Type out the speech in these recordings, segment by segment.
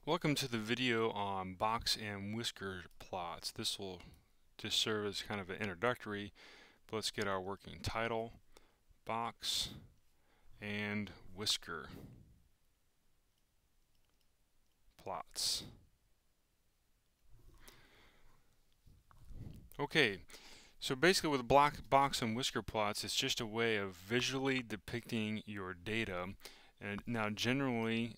Welcome to the video on box and whisker plots. This will just serve as kind of an introductory, but let's get our working title, box and whisker plots. Okay, so basically with box and whisker plots, it's just a way of visually depicting your data. And now generally,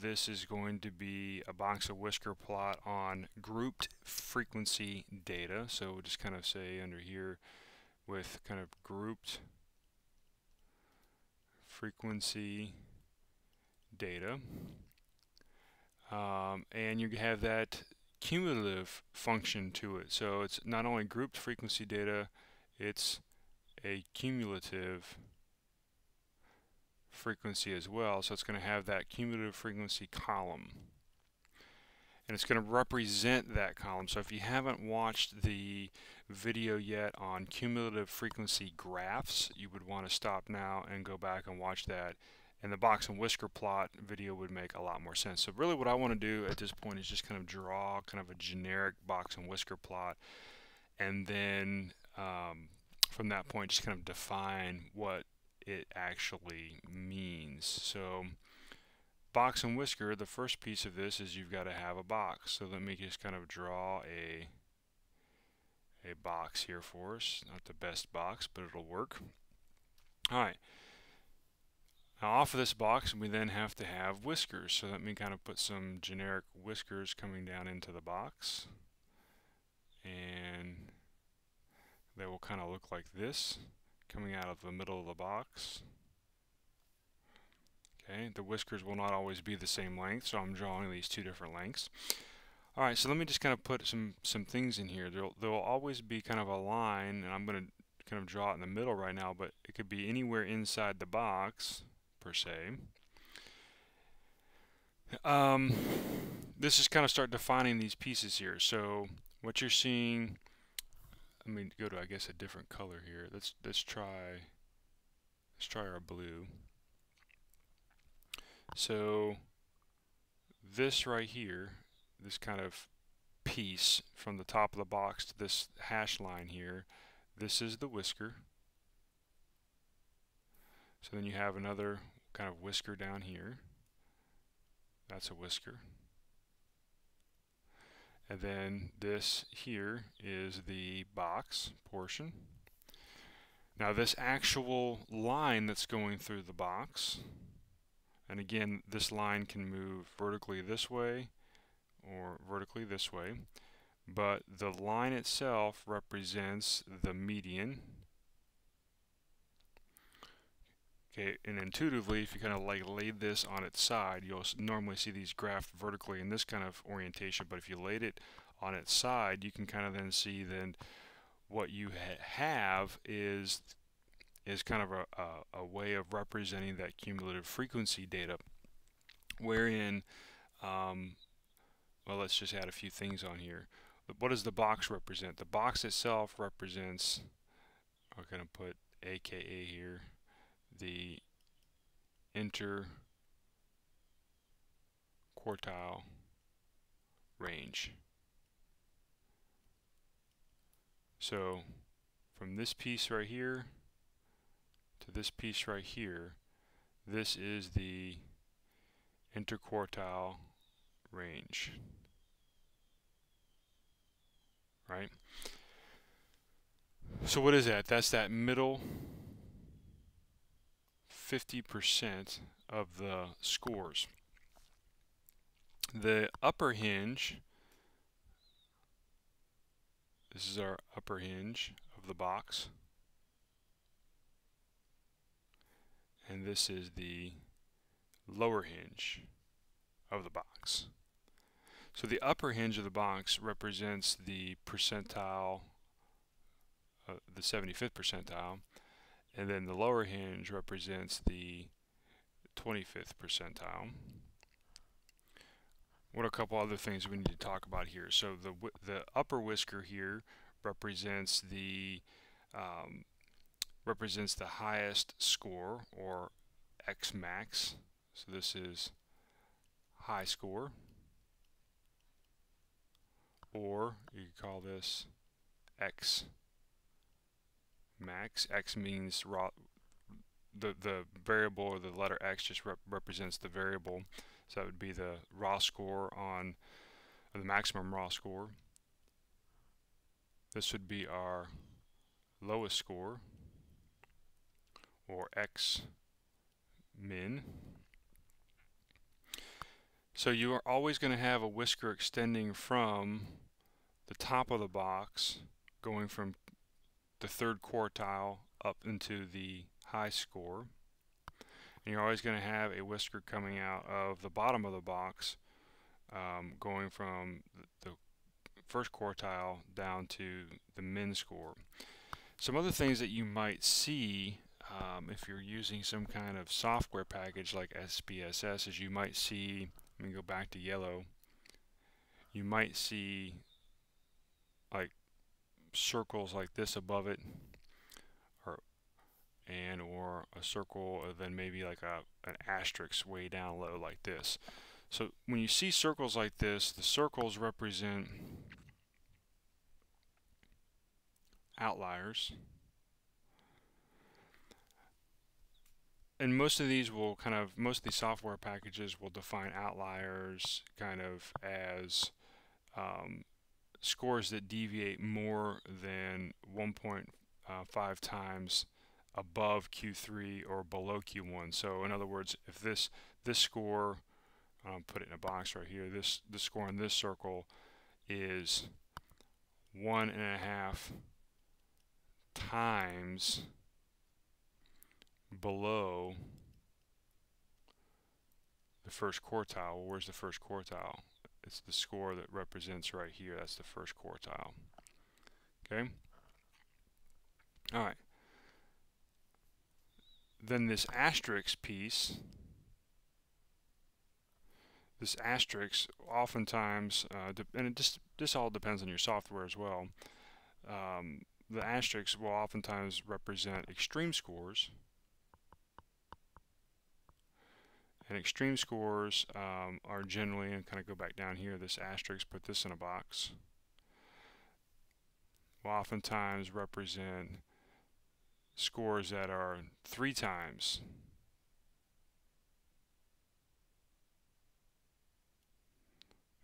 this is going to be a box of whisker plot on grouped frequency data. So we'll just kind of say under here with kind of grouped frequency data. And you have that cumulative function to it. So it's not only grouped frequency data, it's a cumulative frequency as well. So it's going to have that cumulative frequency column. And it's going to represent that column. So if you haven't watched the video yet on cumulative frequency graphs, you would want to stop now and go back and watch that. And the box and whisker plot video would make a lot more sense. So really what I want to do at this point is just kind of draw kind of a generic box and whisker plot, and then from that point just kind of define what it actually means. So box and whisker, the first piece of this is you've got to have a box. So let me just kind of draw a box here for us. Not the best box, but it'll work. Alright. Now off of this box we then have to have whiskers. So let me kind of put some generic whiskers coming down into the box. And they will kind of look like this, coming out of the middle of the box. Okay, the whiskers will not always be the same length, so I'm drawing these two different lengths. Alright, so let me just kind of put some things in here. There will always be kind of a line, and I'm going to kind of draw it in the middle right now, but it could be anywhere inside the box, per se. This is kind of start defining these pieces here. So what you're seeing, let me go to, I guess, a different color here. Let's try our blue. So this right here, this kind of piece from the top of the box to this hash line here, this is the whisker. So then you have another kind of whisker down here. That's a whisker. And then this here is the box portion. Now this actual line that's going through the box, and again this line can move vertically this way or vertically this way, but the line itself represents the median. Okay, and intuitively, if you kind of like laid this on its side, you'll normally see these graphed vertically in this kind of orientation, but if you laid it on its side, you can kind of then see then what you have is kind of a way of representing that cumulative frequency data, wherein well, let's just add a few things on here. What does the box represent? The box itself represents, I'm going to put AKA here, the interquartile range. So from this piece right here to this piece right here, this is the interquartile range, right? So what is that? That's that middle 50% of the scores. The upper hinge, this is our upper hinge of the box, and this is the lower hinge of the box. So the upper hinge of the box represents the percentile, the 75th percentile, and then the lower hinge represents the 25th percentile. What are a couple other things we need to talk about here? So the upper whisker here represents the highest score, or X max. So this is high score. or you could call this X max. X means the variable, or the letter X just represents the variable. So that would be the raw score on, or the maximum raw score. This would be our lowest score, or X min. So you are always going to have a whisker extending from the top of the box, going from the third quartile up into the high score. And you're always going to have a whisker coming out of the bottom of the box, going from the first quartile down to the min score. Some other things that you might see if you're using some kind of software package like SPSS is you might see, let me go back to yellow, you might see like circles like this above it, or a circle, or then maybe like an asterisk way down low like this. So when you see circles like this, the circles represent outliers. And most of these software packages will define outliers kind of as scores that deviate more than 1.5 times above Q3 or below Q1. So in other words, if this score, put it in a box right here, this score in this circle is 1.5 times below the first quartile. Well, where's the first quartile? It's the score that represents right here. That's the first quartile. Okay? Alright. Then this asterisk piece, this asterisk oftentimes, and this all depends on your software as well, the asterisks will oftentimes represent extreme scores. And extreme scores are generally, and kind of go back down here, this asterisk, put this in a box, will oftentimes represent scores that are 3 times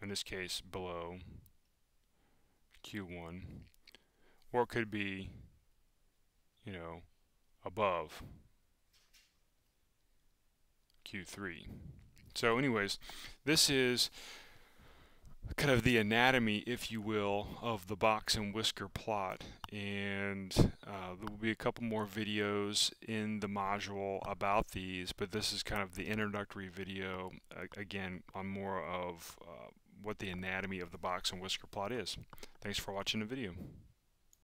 in this case below Q1, or it could be, you know, above Q3. So anyways, this is kind of the anatomy, if you will, of the box and whisker plot, and there will be a couple more videos in the module about these, but this is kind of the introductory video, again, on more of what the anatomy of the box and whisker plot is. Thanks for watching the video.